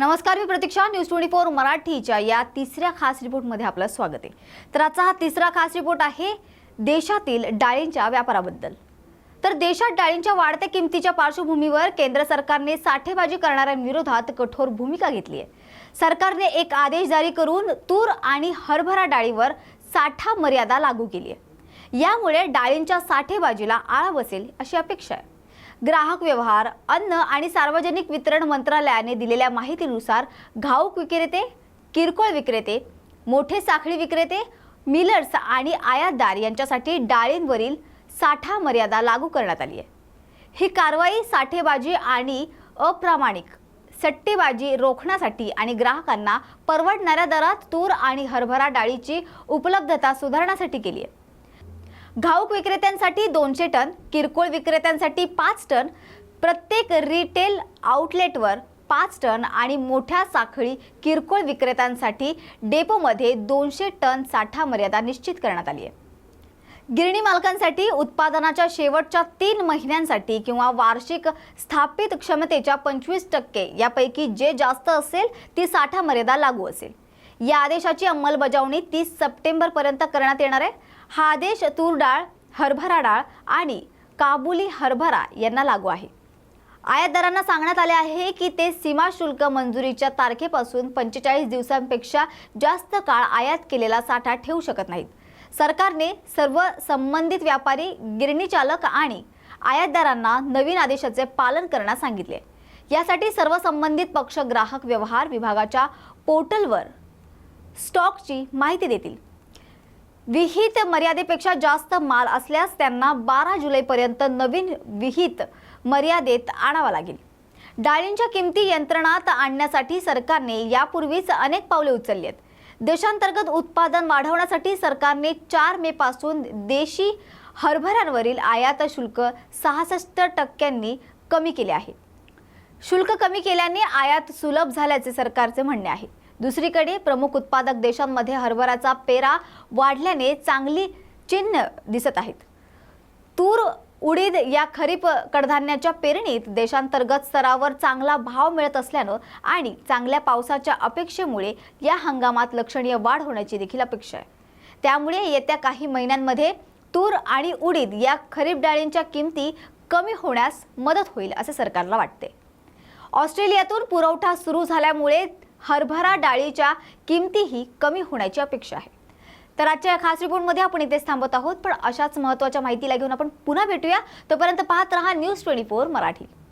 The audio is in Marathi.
नमस्कार, मी प्रतीक्षा. न्यूज 24 मराठीच्या या तिसऱ्या खास रिपोर्टमध्ये आपलं स्वागत आहे. तर आजचा हा तिसरा खास रिपोर्ट आहे देशातील डाळींच्या व्यापाराबद्दल. तर देशात डाळींच्या वाढत्या किमतीच्या पार्श्वभूमीवर केंद्र सरकारने साठेबाजी करणाऱ्यांविरोधात कठोर भूमिका घेतली आहे. सरकारने एक आदेश जारी करून तूर आणि हरभरा डाळीवर साठा मर्यादा लागू केली आहे. यामुळे डाळींच्या साठेबाजीला आळा बसेल अशी अपेक्षा आहे. ग्राहक व्यवहार, अन्न आणि सार्वजनिक वितरण मंत्रालयाने दिलेल्या माहितीनुसार घाऊक विक्रेते, किरकोळ विक्रेते, मोठे साखळी विक्रेते, मिलर्स आणि आयातदार यांच्यासाठी डाळींवरील साठा मर्यादा लागू करण्यात आली आहे. ही कारवाई साठेबाजी आणि अप्रामाणिक सट्टेबाजी रोखण्यासाठी आणि ग्राहकांना परवडणाऱ्या दरात तूर आणि हरभरा डाळीची उपलब्धता सुधारण्यासाठी केली आहे. घाऊक विक्रेत्यांसाठी 200 टन, किरकोळ विक्रेत्यांसाठी 5 टन, प्रत्येक रिटेल आउटलेटवर 5 टन आणि मोठ्या साखळी किरकोळ विक्रेत्यांसाठी डेपोमध्ये 200 टन साठा मर्यादा निश्चित करण्यात आली आहे. गिरणी मालकांसाठी उत्पादनाच्या शेवटच्या 3 महिन्यांसाठी किंवा वार्षिक स्थापित क्षमतेच्या 25% यापैकी जे जास्त असेल ती साठा मर्यादा लागू असेल. या आदेशाची अंमलबजावणी 30 सप्टेंबरपर्यंत करण्यात येणार आहे. हा आदेश तूर डाळ, हरभरा डाळ आणि काबुली हरभरा यांना लागू आहे. आयातदारांना सांगण्यात आले आहे की ते सीमा शुल्क मंजुरीच्या तारखेपासून 45 दिवसांपेक्षा जास्त काळ आयात केलेला साठा ठेवू शकत नाहीत. सरकारने सर्व संबंधित व्यापारी, गिरणी चालक आणि आयातदारांना नवीन आदेशाचे पालन करण्यास सांगितले. यासाठी सर्व संबंधित पक्ष ग्राहक व्यवहार विभागाच्या पोर्टलवर स्टॉकची माहिती देतील. विहित मर्यादेपेक्षा जास्त माल असल्यास त्यांना 12 जुलैपर्यंत नवीन विहित मर्यादेत आणावा लागेल. डाळींच्या किमती यंत्रणात आणण्यासाठी सरकारने यापूर्वीच अनेक पावले उचलली आहेत. देशांतर्गत उत्पादन वाढवण्यासाठी सरकारने 4 मे पासून देशी हरभऱ्यांवरील आयात शुल्क 66% कमी केले आहे. शुल्क कमी केल्याने आयात सुलभ झाल्याचे सरकारचे म्हणणे आहे. दुसरीकडे प्रमुख उत्पादक देशांमध्ये हरभऱ्याचा पेरा वाढल्याने चांगली चिन्ह दिसत आहेत. तूर, उडीद या खरीप कडधान्याच्या पेरणीत देशांतर्गत स्तरावर चांगला भाव मिळत असल्यानं आणि चांगल्या पावसाच्या अपेक्षेमुळे या हंगामात लक्षणीय वाढ होण्याची देखील अपेक्षा आहे. त्यामुळे येत्या काही महिन्यांमध्ये तूर आणि उडीद या खरीप डाळींच्या किमती कमी होण्यास मदत होईल असे सरकारला वाटते. ऑस्ट्रेलियातून पुरवठा सुरू झाल्यामुळे हरभरा डाळीच्या किमतीही कमी होण्याची अपेक्षा आहे. तर आजच्या खास रिपोर्टमध्ये आपण इथेच थांबत आहोत, पण अशाच महत्त्वाच्या माहितीला घेऊन आपण पुन्हा भेटूया. तोपर्यंत पाहत रहा न्यूज 24 मराठी.